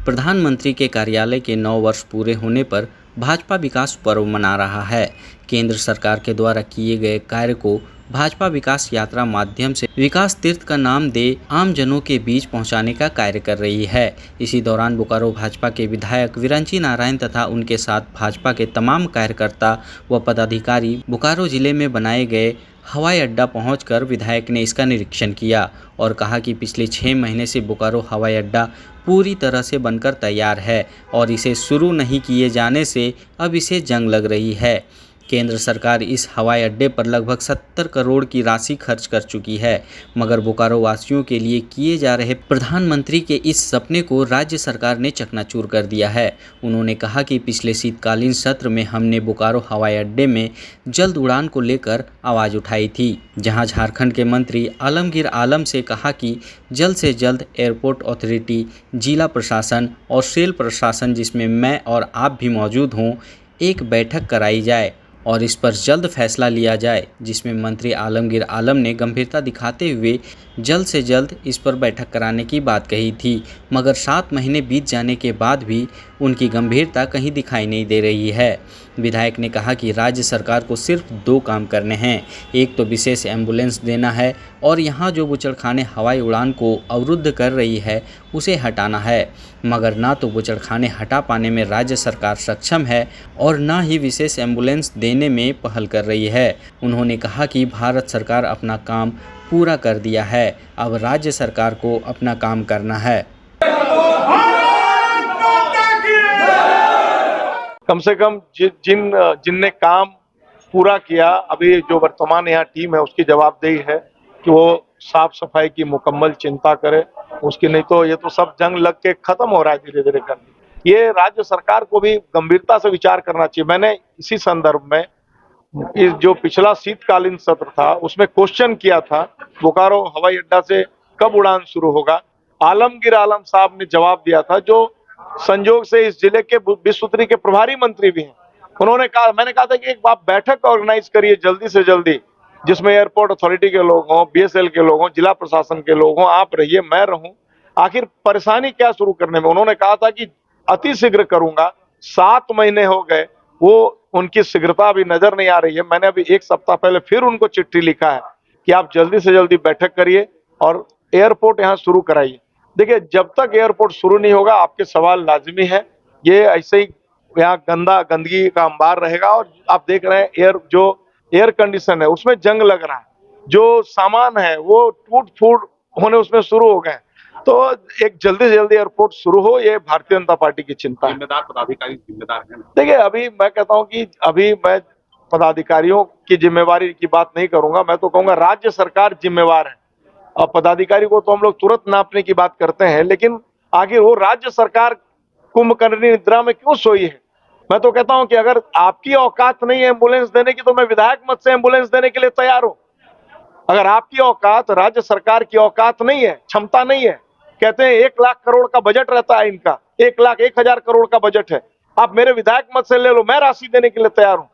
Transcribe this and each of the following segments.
प्रधानमंत्री के कार्यालय के 9 वर्ष पूरे होने पर भाजपा विकास पर्व मना रहा है। केंद्र सरकार के द्वारा किए गए कार्य को भाजपा विकास यात्रा माध्यम से विकास तीर्थ का नाम दे आमजनों के बीच पहुंचाने का कार्य कर रही है। इसी दौरान बोकारो भाजपा के विधायक विरंची नारायण तथा उनके साथ भाजपा के तमाम कार्यकर्ता व पदाधिकारी बोकारो जिले में बनाए गए हवाई अड्डा पहुंचकर विधायक ने इसका निरीक्षण किया और कहा कि पिछले 6 महीने से बोकारो हवाई अड्डा पूरी तरह से बनकर तैयार है और इसे शुरू नहीं किए जाने से अब इसे जंग लग रही है। केंद्र सरकार इस हवाई अड्डे पर लगभग 70 करोड़ की राशि खर्च कर चुकी है, मगर बोकारो वासियों के लिए किए जा रहे प्रधानमंत्री के इस सपने को राज्य सरकार ने चकनाचूर कर दिया है। उन्होंने कहा कि पिछले शीतकालीन सत्र में हमने बोकारो हवाई अड्डे में जल्द उड़ान को लेकर आवाज़ उठाई थी, जहां झारखंड के मंत्री आलमगीर आलम से कहा कि जल्द से जल्द एयरपोर्ट अथॉरिटी, जिला प्रशासन और सेल प्रशासन, जिसमें मैं और आप भी मौजूद हों, एक बैठक कराई जाए और इस पर जल्द फैसला लिया जाए, जिसमें मंत्री आलमगीर आलम ने गंभीरता दिखाते हुए जल्द से जल्द इस पर बैठक कराने की बात कही थी, मगर 7 महीने बीत जाने के बाद भी उनकी गंभीरता कहीं दिखाई नहीं दे रही है। विधायक ने कहा कि राज्य सरकार को सिर्फ 2 काम करने हैं, एक तो विशेष एम्बुलेंस देना है और यहाँ जो बूचड़खाने हवाई उड़ान को अवरुद्ध कर रही है उसे हटाना है, मगर ना तो बूचड़खाने हटा पाने में राज्य सरकार सक्षम है और ना ही विशेष एम्बुलेंस देने में पहल कर रही है। उन्होंने कहा कि भारत सरकार अपना काम पूरा कर दिया है, अब राज्य सरकार को अपना काम करना है। कम से कम जिनने काम पूरा किया, अभी जो वर्तमान यहाँ टीम है उसकी जवाबदेही है कि वो साफ सफाई की मुकम्मल चिंता करे उसकी, नहीं तो ये तो सब जंग लग के खत्म हो रहा है धीरे धीरे कर। ये राज्य सरकार को भी गंभीरता से विचार करना चाहिए। मैंने इसी संदर्भ में इस जो पिछला शीतकालीन सत्र था उसमें क्वेश्चन किया था बोकारो हवाई अड्डा से कब उड़ान शुरू होगा। आलमगीर आलम साहब ने जवाब दिया था, जो संजोग से इस जिले के विश्व के प्रभारी मंत्री भी हैं। उन्होंने कहा, मैंने कहा था कि एक आप बैठक ऑर्गेनाइज करिए जल्दी से जल्दी, जिसमें एयरपोर्ट अथॉरिटी के लोग हों, बीएसएल के लोग हों, जिला प्रशासन के लोग हों, आप रहिए, मैं रहूं। आखिर परेशानी क्या शुरू करने में। उन्होंने कहा था कि अति शीघ्र करूंगा। 7 महीने हो गए, वो उनकी शीघ्रता अभी नजर नहीं आ रही है। मैंने अभी 1 सप्ताह पहले फिर उनको चिट्ठी लिखा है कि आप जल्दी से जल्दी बैठक करिए और एयरपोर्ट यहाँ शुरू कराइए। देखिए, जब तक एयरपोर्ट शुरू नहीं होगा आपके सवाल लाजमी है, ये ऐसे ही यहाँ गंदगी का अंबार रहेगा। और आप देख रहे हैं जो एयर कंडीशन है उसमें जंग लग रहा है, जो सामान है वो टूट फूट होने उसमें शुरू हो गए। तो एक जल्दी से जल्दी एयरपोर्ट शुरू हो, ये भारतीय जनता पार्टी की चिंता है। जिम्मेदार पदाधिकारी जिम्मेदार है। देखिए, अभी मैं कहता हूँ कि अभी मैं पदाधिकारियों की जिम्मेवारी की बात नहीं करूंगा, मैं तो कहूंगा राज्य सरकार जिम्मेवार है। और पदाधिकारी को तो हम लोग तुरंत नापने की बात करते हैं, लेकिन आखिर वो राज्य सरकार कुंभकर्णी निद्रा में क्यों सोई है। मैं तो कहता हूं कि अगर आपकी औकात नहीं है एम्बुलेंस देने की, तो मैं विधायक मत से एम्बुलेंस देने के लिए तैयार हूं। अगर आपकी औकात, राज्य सरकार की औकात नहीं है, क्षमता नहीं है, कहते हैं 1 लाख करोड़ का बजट रहता है इनका, 1,01,000 करोड़ का बजट है, आप मेरे विधायक मत से ले लो, मैं राशि देने के लिए तैयार हूं।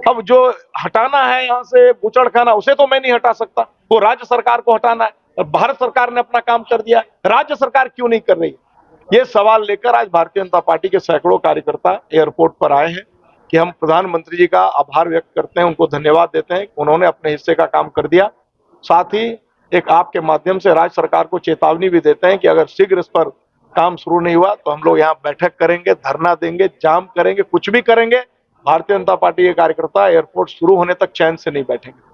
अब जो हटाना है यहाँ से बूचड़खाना, उसे तो मैं नहीं हटा सकता, वो राज्य सरकार को हटाना है। और भारत सरकार ने अपना काम कर दिया, राज्य सरकार क्यों नहीं कर रही। ये सवाल लेकर आज भारतीय जनता पार्टी के सैकड़ों कार्यकर्ता एयरपोर्ट पर आए हैं कि हम प्रधानमंत्री जी का आभार व्यक्त करते हैं, उनको धन्यवाद देते हैं, उन्होंने अपने हिस्से का काम कर दिया। साथ ही एक आपके माध्यम से राज्य सरकार को चेतावनी भी देते हैं कि अगर शीघ्र इस पर काम शुरू नहीं हुआ तो हम लोग यहाँ बैठक करेंगे, धरना देंगे, जाम करेंगे, कुछ भी करेंगे। भारतीय जनता पार्टी के कार्यकर्ता एयरपोर्ट शुरू होने तक चैन से नहीं बैठेंगे।